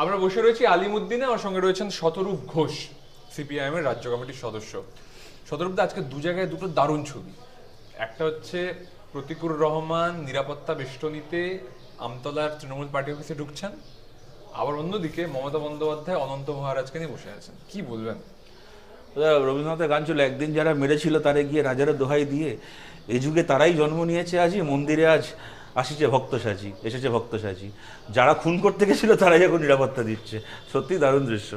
আমরা বসে রয়েছি আলিমুদ্দিনে, আমার সঙ্গে রয়েছেন শতরূপ ঘোষ, সিপিআইএম এর রাজ্য কমিটির সদস্য। শতরূপদা, আজকে দু জায়গায় দুটো দারুণ ছবি। একটা হচ্ছে প্রতিকুর রহমান নিরাপত্তা বেষ্টনীতে আমতলার তৃণমূল পার্টি অফিসে ঢুকছেন, আবার অন্যদিকে মমতা বন্দ্যোপাধ্যায় অনন্ত মহারাজকে নিয়ে বসে আছেন। কি বলবেন? রবীন্দ্রনাথের গান ছিল, একদিন যারা মেরেছিল তারে গিয়ে রাজারা দোহাই দিয়ে, এই যুগে তারাই জন্ম নিয়েছে আজই, মন্দিরে আজ আসিছে ভক্ত সাজি, এসেছে ভক্ত সাজি। যারা খুন করতে গেছিল তারাই এখন নিরাপত্তা দিচ্ছে। সত্যি দারুণ দৃশ্য।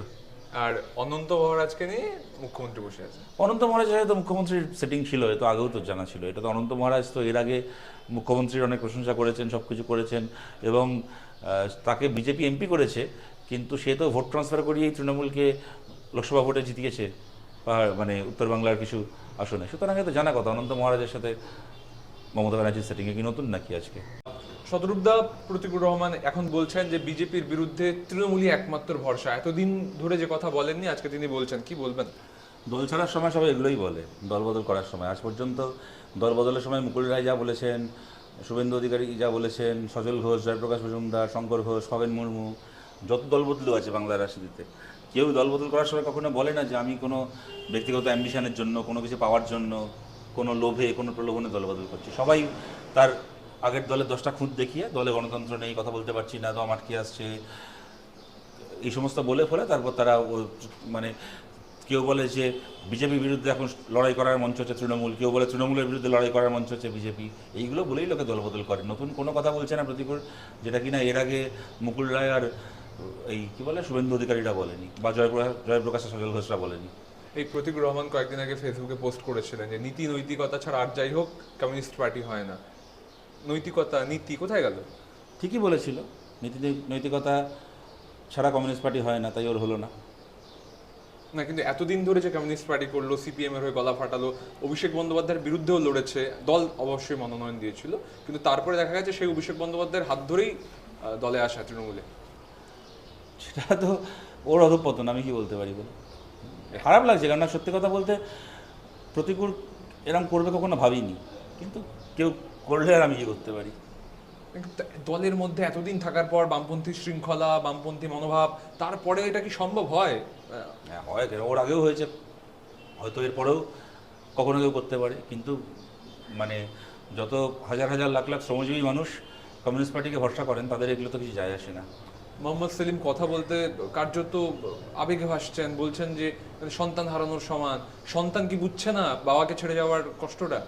আর অনন্ত মহারাজকে নিয়ে মুখ্যমন্ত্রী বসে আছেন। অনন্ত মহারাজ হয়তো মুখ্যমন্ত্রীর সেটিং ছিল, হয়তো আগেও তো জানা ছিল এটা। তো অনন্ত মহারাজ তো এর আগে মুখ্যমন্ত্রীর অনেক প্রশংসা করেছেন, সব কিছু করেছেন, এবং তাকে বিজেপি এমপি করেছে, কিন্তু সে তো ভোট ট্রান্সফার করিয়েই তৃণমূলকে লোকসভা ভোটে জিতিয়েছে মানে উত্তরবাংলার কিছু আসনে। সুতরাং তো জানা কথা অনন্ত মহারাজের সাথে মমতা ব্যানার্জির সেটিংয়ে কি নতুন নাকি আজকে? শতরূপদা, প্রতিকুর রহমান এখন বলছেন যে বিজেপির বিরুদ্ধে তৃণমূলই একমাত্র ভরসা। এতদিন ধরে যে কথা বলেননি, আজকে তিনি বলছেন। কি বলবেন? দল ছাড়ার সময় সবাই এগুলোই বলে, দলবদল করার সময়। আজ পর্যন্ত দলবদলের সময় মুকুল রায় যা বলেছেন, শুভেন্দু অধিকারী যা বলেছেন, সজল ঘোষ, জয়প্রকাশ মজুমদার, শঙ্কর ঘোষ, খগেন মুর্মু, যত দলবদলু আছে বাংলার রাজনীতিতে, কেউ দলবদল করার সময় কখনো বলে না যে আমি কোনো ব্যক্তিগত অ্যাম্বিশনের জন্য, কোনো কিছু পাওয়ার জন্য, কোনো লোভে, কোনো প্রলোভনে দলবদল করছি। সবাই তার আগের দলে 10টা খুঁত দেখিয়ে দলে গণতন্ত্র নেই, কথা বলতে পারছি না, দম আটকে আসছে, এই সমস্ত বলে ফেলে তারপর তারা মানে কেউ বলে যে বিজেপির বিরুদ্ধে এখন লড়াই করার মঞ্চ হচ্ছে তৃণমূল, কেউ বলে তৃণমূলের বিরুদ্ধে লড়াই করার মঞ্চ হচ্ছে বিজেপি। এইগুলো বলেই লোকে দলবদল করে। নতুন কোনো কথা বলছে না প্রতিকুর, যেটা কিনা এর আগে মুকুল রায় আর এই কী বলে শুভেন্দু অধিকারীরা বলেনি, বা জয়প্রকাশ সজল ঘোষরা বলেনি। এই প্রতিকুর রহমান কয়েকদিন আগে ফেসবুকে পোস্ট করেছিলেন যে নীতি নৈতিকতা ছাড়া আর যাই হোক কমিউনিস্ট পার্টি হয় না। নৈতিকতা নীতি কোথায় গেল? ঠিকই বলেছিল, নৈতিকতা ছাড়া কমিউনিস্ট পার্টি হয় না, তাই ওর হলো না। না, কিন্তু এতদিন ধরে যে কমিউনিস্ট পার্টি করলো, সিপিএম এর হয়ে গলা ফাটালো, অভিষেক বন্দ্যোপাধ্যায়ের বিরুদ্ধেও লড়েছে, দল অবশ্যই মনোনয়ন দিয়েছিল, কিন্তু তারপরে দেখা গেছে সেই অভিষেক বন্দ্যোপাধ্যায়ের হাত ধরেই দলে আসা তৃণমূলে। সেটা তো ওর অধঃপতন, আমি কি বলতে পারি বলে। খারাপ লাগছে, কারণ সত্যি কথা বলতে প্রতিকূল এরম করবে কখনো ভাবিনি, কিন্তু কেউ করলে আর আমি কি করতে পারি। দলের মধ্যে এতদিন থাকার পর বামপন্থী শৃঙ্খলা, বামপন্থী মনোভাব, তারপরে এটা কি সম্ভব হয়? হ্যাঁ হয়, ওর আগেও হয়েছে, হয়তো এরপরেও কখনো কেউ করতে পারে, কিন্তু মানে যত হাজার হাজার লাখ লাখ শ্রমজীবী মানুষ কমিউনিস্ট পার্টিকে ভরসা করেন, তাদের এগুলো তো কিছু যায় আসে না। মোহাম্মদ সেলিম কথা বলতে কার্যত আবেগে ভাসছেন, বলছেন যে সন্তান হারানোর সমান। সন্তান কি বুঝছে না বাবাকে ছেড়ে যাওয়ার কষ্টটা?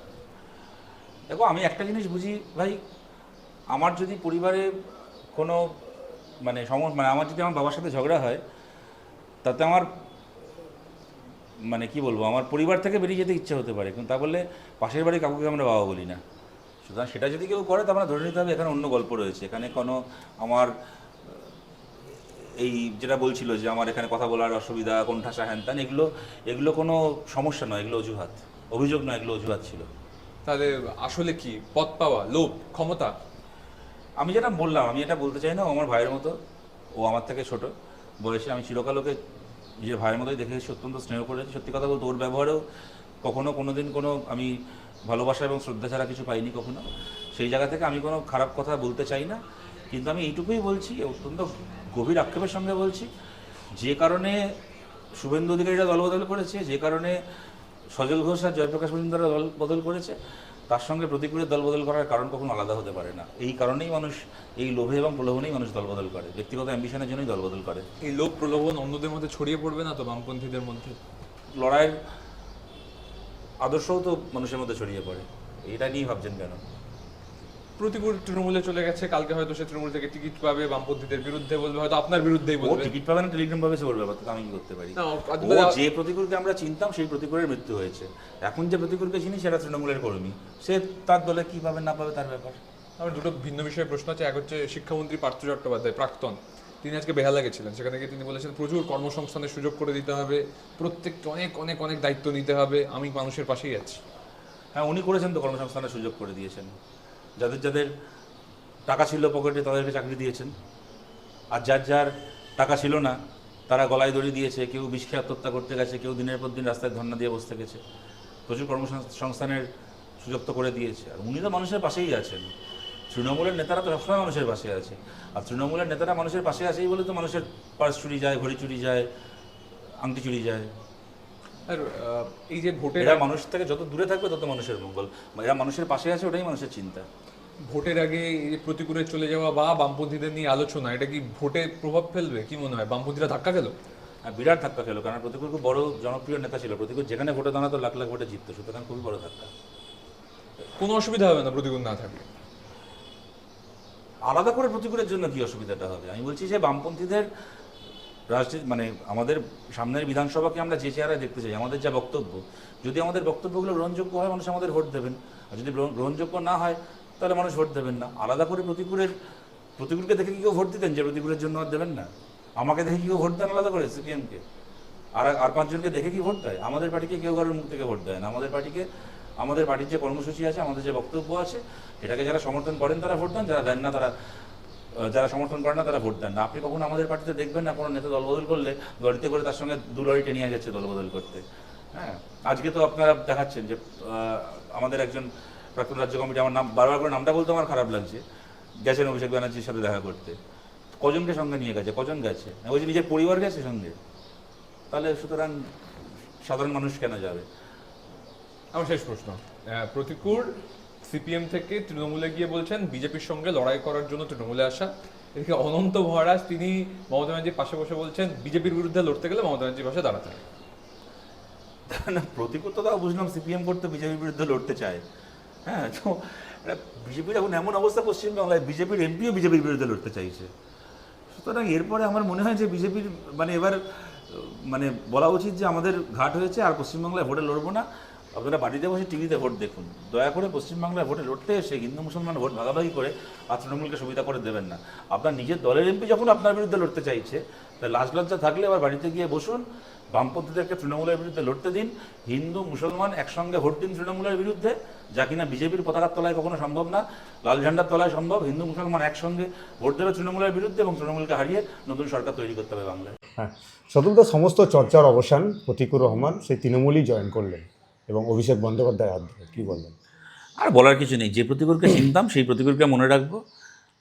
দেখো, আমি একটা জিনিস বুঝি ভাই, আমার যদি পরিবারে কোনো মানে আমার যদি আমার বাবার সাথে ঝগড়া হয়, তাতে আমার মানে কি বলবো, আমার পরিবার থেকে বেরিয়ে যেতে ইচ্ছে হতে পারে, কিন্তু তা বললে পাশের বাড়ি কাকুকে আমরা বাবা বলি না। সুতরাং সেটা যদি কেউ করে, তা আমরা ধরে নিতে হবে এখানে অন্য গল্প রয়েছে। এখানে কোনো আমার এই যেটা বলছিল যে আমার এখানে কথা বলার অসুবিধা, কোণঠাসা, হ্যান, এগুলো এগুলো কোনো সমস্যা নয়, এগুলো অজুহাত, অভিযোগ নয়, এগুলো অজুহাত ছিল। তাহলে আসলে কি? পদ পাওয়া, লোভ, ক্ষমতা? আমি যেটা বললাম, আমি এটা বলতে চাই না, ও আমার ভাইয়ের মতো, ও আমার থেকে ছোট বয়সে। আমি চিরকাল ওকে নিজের ভাইয়ের মতোই দেখে এসেছি, অত্যন্ত স্নেহ করেছি। সত্যি কথা বলতে ওর ব্যবহারেও কখনো কোনো দিন কোনো আমি ভালোবাসা এবং শ্রদ্ধা ছাড়া কিছু পাইনি কখনো। সেই জায়গা থেকে আমি কোনো খারাপ কথা বলতে চাই না, কিন্তু আমি এইটুকুই বলছি, অত্যন্ত গভীর আক্ষেপের সঙ্গে বলছি, যে কারণে শুভেন্দু অধিকারীরা দল বদল করেছে, যে কারণে সজল ঘোষ আর জয়প্রকাশ মজুমদাররা দল বদল করেছে, তার সঙ্গে প্রতিকূলের দল বদল করার কারণ কখনো আলাদা হতে পারে না। এই কারণেই মানুষ, এই লোভে এবং প্রলোভনেই মানুষ দল বদল করে, ব্যক্তিগত অ্যাম্বিশনের জন্যই দল বদল করে। এই লোভ প্রলোভন অন্যদের মধ্যে ছড়িয়ে পড়বে না তো, বামপন্থীদের মধ্যে? লড়াইয়ের আদর্শও তো মানুষের মধ্যে ছড়িয়ে পড়ে, এটা নিয়েই ভাবছেন কেন? প্রতিকূল তৃণমূলে চলে গেছে, কালকে হয়তো সে তৃণমূল থেকে টিকিট পাবে, বামপন্থীদের বিরুদ্ধে বলবে, হয়তো আপনার বিরুদ্ধেই ও বলবে। টিকিট পাবে না, টেলিগ্রাম পাবে, সে ওর ব্যাপার, তো আমি কি করতে পারি? ও যে প্রতিকূলকে আমরা চিনতাম, সেই প্রতিকূলের মৃত্যু হয়েছে। এখন যে প্রতিকূলকে চিনি সেটা তৃণমূলের কর্মী, সে তার দলে কি পাবে না পাবে তার ব্যাপার। আমার দুটো ভিন্ন বিষয়ে প্রশ্ন আছে। এক হচ্ছে শিক্ষামন্ত্রী পার্থ চট্টোপাধ্যায়, প্রাক্তন, তিনি আজকে বেহালা গেছিলেন, সেখানে গিয়ে তিনি বলেছেন প্রচুর কর্মসংস্থানের সুযোগ করে দিতে হবে, প্রত্যেককে অনেক অনেক অনেক দায়িত্ব নিতে হবে, আমি মানুষের পাশেই আছি। হ্যাঁ, উনি করেছেন তো, কর্মসংস্থানের সুযোগ করে দিয়েছেন। যাদের যাদের টাকা ছিল পকেটে তাদেরকে চাকরি দিয়েছেন, আর যার যার টাকা ছিল না তারা গলায় দড়ি দিয়েছে, কেউ বিষ খেয়ে আত্মহত্যা করতে গেছে, কেউ দিনের পর দিন রাস্তায় ধর্ণা দিয়ে বসতে গেছে। প্রচুর কর্মসংস্থানের সুযোগ তো করে দিয়েছে, আর উনি তো মানুষের পাশেই আছেন। তৃণমূলের নেতারা তো সবসময় মানুষের পাশে আছে, আর তৃণমূলের নেতারা মানুষের পাশে আছেই বলে তো মানুষের পার্স চুরি যায়, ঘড়ি চুরি যায়, আংটি চুরি যায়। আর এই যে ভোটের এরা মানুষ থেকে যত দূরে থাকবে তত মানুষের মঙ্গল, এরা মানুষের পাশে আছে, ওটাই মানুষের চিন্তা। ভোটের আগে এই যে প্রতিকূলে চলে যাওয়া বা বামপন্থীদের নিয়ে আলোচনা, এটা কি ভোটে প্রভাব ফেলবে? কি মনে হয়, বামপন্থীরা ধাক্কা খেলো? আর বিরাট ধাক্কা খেলো, কারণ প্রতিকূল খুব বড় জনপ্রিয় নেতা ছিল, প্রতিকূল যেখানে ভোটে দাঁড়াতো লাখ লাখ ভোটে জিততো, সুতরাং খুবই বড় ধাক্কা। কোনো অসুবিধা হবে না প্রতিকূল না থাকলে? আলাদা করে প্রতিকূলের জন্য কি অসুবিধাটা হবে? আমি বলছি যে বামপন্থীদের রাজনীতি মানে আমাদের সামনের বিধানসভাকে আমরা যে চেহারায় দেখতে চাই, আমাদের যা বক্তব্য, যদি আমাদের বক্তব্যগুলো গ্রহণযোগ্য হয় মানুষ আমাদের ভোট দেবেন, আর যদি গ্রহণযোগ্য না হয় তাহলে মানুষ ভোট দেবেন না। আলাদা করে প্রতিকূলকে দেখে কি কেউ ভোট দিতেন যে প্রতিকূলের জন্য আর দেবেন না? আমাকে দেখে কি কেউ ভোট দেন আলাদা করে সিপিএমকে? আর পাঁচজনকে দেখে কি ভোট দেয়? আমাদের পার্টিকে কেউ কারোর মুখ থেকে ভোট দেয় না। আমাদের পার্টির যে কর্মসূচি আছে, আমাদের যে বক্তব্য আছে, এটাকে যারা সমর্থন করেন তারা ভোট দেন, যারা দেন না তারা যারা সমর্থন করে না তারা ভোট দেন না। আপনি কখনো আমাদের পার্টিতে দেখবেন না কোনো নেতা দলবদল করলে লরিতে করে তার সঙ্গে 2 লরিতে নিয়ে যাচ্ছে দলবদল করতে। হ্যাঁ, আজকে তো আপনারা দেখাচ্ছেন যে আমাদের একজন প্রাক্তন রাজ্য কমিটি, আমার নাম বারবার করে নামটা বলতে আমার খারাপ লাগছে, গেছেন অভিষেক ব্যানার্জির সাথে দেখা করতে। কজনকে সঙ্গে নিয়ে গেছে? কজন গেছে? ওই যে নিজের পরিবার গেছে সঙ্গে, তাহলে সুতরাং সাধারণ মানুষ কেন যাবে? আমার শেষ প্রশ্ন, প্রতিকূল সিপিএম থেকে তৃণমূলে গিয়ে বলছেন বিজেপির সঙ্গে লড়াই করার জন্য তৃণমূলে আসা। এদিকে অনন্ত মহারাজ তিনি মমতা ব্যানার্জির পাশে বসে বলছেন বিজেপির বিরুদ্ধে লড়তে গেলে মমতা ব্যানার্জির পাশে দাঁড়াতে হবে। না, প্রতিকূল তো তাও বুঝলাম সিপিএম করতে বিজেপির বিরুদ্ধে লড়তে চায়। হ্যাঁ, তো বিজেপির এখন এমন অবস্থা পশ্চিমবাংলায়, বিজেপির এমপিও বিজেপির বিরুদ্ধে লড়তে চাইছে। সুতরাং এরপরে আমার মনে হয় যে বিজেপির মানে এবার মানে বলা উচিত যে আমাদের ঘাট হয়েছে, আর পশ্চিমবাংলায় ভোটে লড়বো না। আপনারা বাড়িতে বসে টিভিতে ভোট দেখুন, দয়া করে পশ্চিমবাংলায় ভোটে লড়তে এসে হিন্দু মুসলমান ভোট ভাগাভাগি করে আর তৃণমূলকে সুবিধা করে দেবেন না। আপনার নিজের দলের এমপি যখন আপনার বিরুদ্ধে লড়তে চাইছে, তাই লাজ লজ্জা থাকলে আবার বাড়িতে গিয়ে বসুন, বামপন্থীদেরকে তৃণমূলের বিরুদ্ধে লড়তে দিন, হিন্দু মুসলমান একসঙ্গে ভোট দিন তৃণমূলের বিরুদ্ধে, যা কিনা বিজেপির পতাকার তলায় কখনো সম্ভব না, লাল ঝান্ডার তলায় সম্ভব। হিন্দু মুসলমান একসঙ্গে ভোট দেবে তৃণমূলের বিরুদ্ধে এবং তৃণমূলকে হারিয়ে নতুন সরকার তৈরি করতে হবে বাংলায়। হ্যাঁ, শতদা সমস্ত চর্চার অবসান প্রতিকুর রহমান সেই তৃণমূলই জয়েন করলেন এবং অভিষেক বন্দ্যোপাধ্যায় হাত ধরে, কী বললেন? আর বলার কিছু নেই, যে প্রতিকূলকে চিনতাম সেই প্রতিকূলকে মনে রাখবো,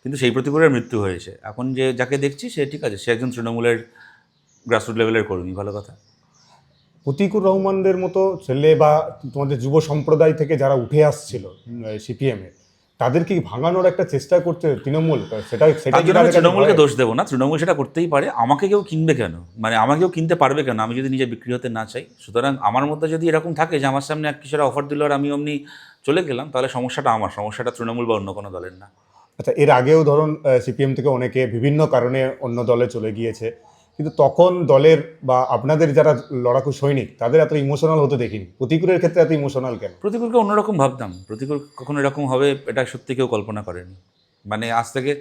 কিন্তু সেই প্রতিকূলের মৃত্যু হয়েছে। এখন যাকে দেখছি সে ঠিক আছে, সে একজন তৃণমূলের গ্রাসরুট লেভেলের কর্মী, ভালো কথা। প্রতিকুর রহমানদের মতো ছেলে বা তোমাদের যুব সম্প্রদায় থেকে যারা উঠে আসছিল সিপিএমে, তাদেরকে ভাঙানোর একটা চেষ্টা করছে তৃণমূল, সেটা তার জন্য আমি তৃণমূলকে দোষ দেবো না, তৃণমূল সেটা করতেই পারে। আমাকে কেউ কিনবে কেন, মানে আমাকেও কিনতে পারবে কেন আমি যদি নিজে বিক্রি হতে না চাই? সুতরাং আমার মধ্যে যদি এরকম থাকে যে আমার সামনে এক কিছুটা অফার দিল আর আমি অমনি চলে গেলাম, তাহলে সমস্যাটা আমার, সমস্যাটা তৃণমূল বা অন্য কোনো দলের না। আচ্ছা, এর আগেও ধরুন সিপিএম থেকে অনেকে বিভিন্ন কারণে অন্য দলে চলে গিয়েছে, কিন্তু তখন দলের বা আপনাদের যারা লড়াকু সৈনিক তাদের এত ইমোশনাল হতে দেখিনি। প্রতিকূলের ক্ষেত্রে এত ইমোশনাল কেন? প্রতিকূলকে অন্যরকম ভাবতাম, প্রতিকূল কখনো এরকম হবে এটা সত্যি কেউ কল্পনা করেনি। মানে আজ থেকে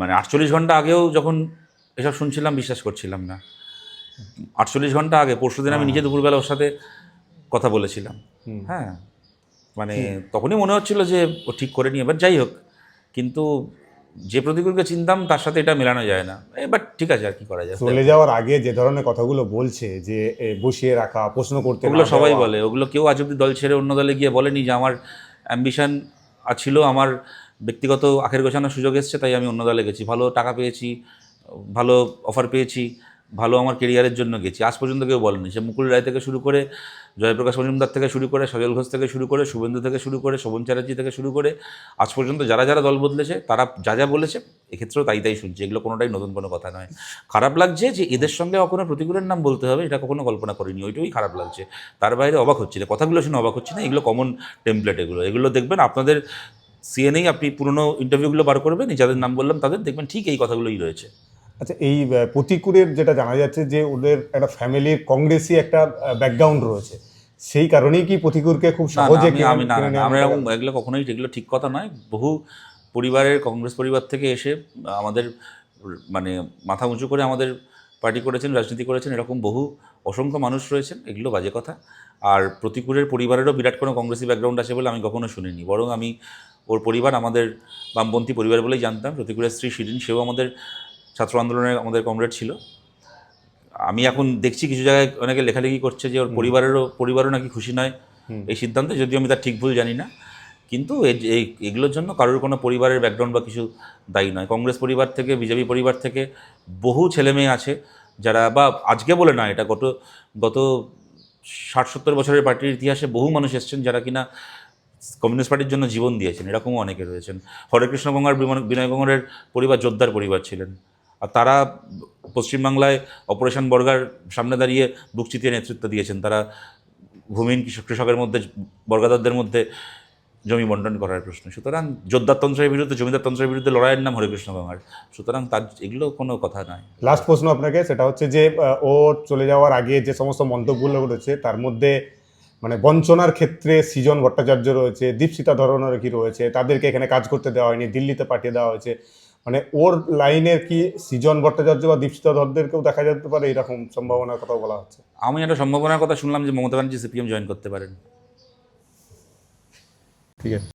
মানে 48 ঘন্টা আগেও যখন এসব শুনছিলাম বিশ্বাস করছিলাম না। 48 ঘন্টা আগে, পরশুদিন আমি নিজে দুপুরবেলা ওর সাথে কথা বলেছিলাম। হ্যাঁ, মানে তখনই মনে হচ্ছিল যে ও ঠিক করে নিয়ে, এবার যাই হোক, কিন্তু যে প্রতিকূলকে চিনতাম তার সাথে এটা মেলানো যায় না। এবার ঠিক আছে, আর কি করা যায়? চলে যাওয়ার আগে যে ধরনের কথাগুলো বলছে যে বসিয়ে রাখা, প্রশ্ন করতে, ওগুলো সবাই বলে, ওগুলো কেউ আজ অব্দি দল ছেড়ে অন্য দলে গিয়ে বলেনি যে আমার অ্যাম্বিশন ছিল, আমার ব্যক্তিগত আখের গোছানোর সুযোগ এসছে তাই আমি অন্য দলে গেছি, ভালো টাকা পেয়েছি, ভালো অফার পেয়েছি, ভালো আমার কেরিয়ারের জন্য গেছি, আজ পর্যন্ত কেউ বলেনি। সে মুকুল রায় থেকে শুরু করে, জয়প্রকাশ মজুমদার থেকে শুরু করে, সজল ঘোষ থেকে শুরু করে, শুভেন্দু থেকে শুরু করে, শোভন চ্যাটার্জি থেকে শুরু করে আজ পর্যন্ত যারা যারা দল বদলেছে তারা যা যা বলেছে এক্ষেত্রেও তাই শুনছি। এগুলো কোনোটাই নতুন কোনো কথা নয়। খারাপ লাগছে যে এদের সঙ্গে কখনো প্রতিকূলের নাম বলতে হবে, এটা কখনো কল্পনা করিনি, ওইটাই খারাপ লাগছে। তার বাইরে অবাক হচ্ছে না, কথাগুলো শুনে অবাক হচ্ছে না। এগুলো কমন টেমপ্লেট, এগুলো দেখবেন আপনাদের সিএনএই আপনি পুরনো ইন্টারভিউগুলো বার করবেন, যাদের নাম বললাম তাদের দেখবেন ঠিক এই কথাগুলোই রয়েছে। আচ্ছা, এই প্রতিকূলের যেটা জানা যাচ্ছে যে ওদের একটা ফ্যামিলির কংগ্রেসি একটা ব্যাকগ্রাউন্ড রয়েছে, সেই কারণেই কি প্রতিকূলকে খুব সহজে আমরা এগুলো কখনোই, এগুলো ঠিক কথা নয়। বহু পরিবারের, কংগ্রেস পরিবার থেকে এসে আমাদের মানে মাথা উঁচু করে আমাদের পার্টি করেছেন, রাজনীতি করেছেন, এরকম বহু অসংখ্য মানুষ রয়েছেন, এগুলো বাজে কথা। আর প্রতিকূলের পরিবারেরও বিরাট কোনো কংগ্রেসি ব্যাকগ্রাউন্ড আছে বলে আমি কখনো শুনিনি, বরং আমি ওর পরিবার আমাদের বামপন্থী পরিবার বলেই জানতাম। প্রতিকূলের স্ত্রী শিরিন, সেও আমাদের ছাত্র আন্দোলনের আমাদের কমরেড ছিল। আমি এখন দেখছি কিছু জায়গায় অনেকে লেখালেখি করছে যে ওর পরিবারও নাকি খুশি নয় এই সিদ্ধান্তে, যদিও আমি তার ঠিক ভুল জানি না। কিন্তু এগুলোর জন্য কারোর কোনো পরিবারের ব্যাকগ্রাউন্ড বা কিছু দায়ী নয়। কংগ্রেস পরিবার থেকে, বিজেপি পরিবার থেকে বহু ছেলেমেয়ে আছে যারা, বা আজকে বলে না, এটা গত গত 60-70 বছরের পার্টির ইতিহাসে বহু মানুষ এসেছেন যারা কিনা কমিউনিস্ট পার্টির জন্য জীবন দিয়েছেন, এরকমও অনেকে রয়েছেন। হরেকৃষ্ণ গঙ্গার, বিনয় গঙ্গারের পরিবার যোদ্ধার পরিবার ছিলেন, আর তারা পশ্চিমবাংলায় অপারেশন বর্গার সামনে দাঁড়িয়ে বুক চিতিয়ে নেতৃত্ব দিয়েছেন। তারা ভূমিহীন কৃষকের মধ্যে, বর্গাদারদের মধ্যে জমি বন্টন করার প্রশ্ন। সুতরাং যোদ্ধাতন্ত্রের বিরুদ্ধে, জমিদারতন্ত্রের বিরুদ্ধে লড়াইয়ের নাম হরেকৃষ্ণ গঙ্গার। সুতরাং তার এগুলো কোনো কথা নয়। লাস্ট প্রশ্ন আপনাকে, সেটা হচ্ছে যে ও চলে যাওয়ার আগে যে সমস্ত মন্তব্যগুলো রয়েছে তার মধ্যে মানে বঞ্চনার ক্ষেত্রে সৃজন ভট্টাচার্য রয়েছে, দীপশিতা ধরনের কি রয়েছে, তাদেরকে এখানে কাজ করতে দেওয়া হয়নি, দিল্লিতে পাঠিয়ে দেওয়া হয়েছে, মানে ওর লাইনের কি সৃজন ভট্টাচার্য বা দীপশিতা ধরদেরকেও দেখা যেতে পারে, এরকম সম্ভাবনার কথা বলা হচ্ছে? আমি একটা সম্ভাবনার কথা শুনলাম যে মমতা ব্যানার্জি সিপিএম জয়েন করতে পারেন। ঠিক আছে।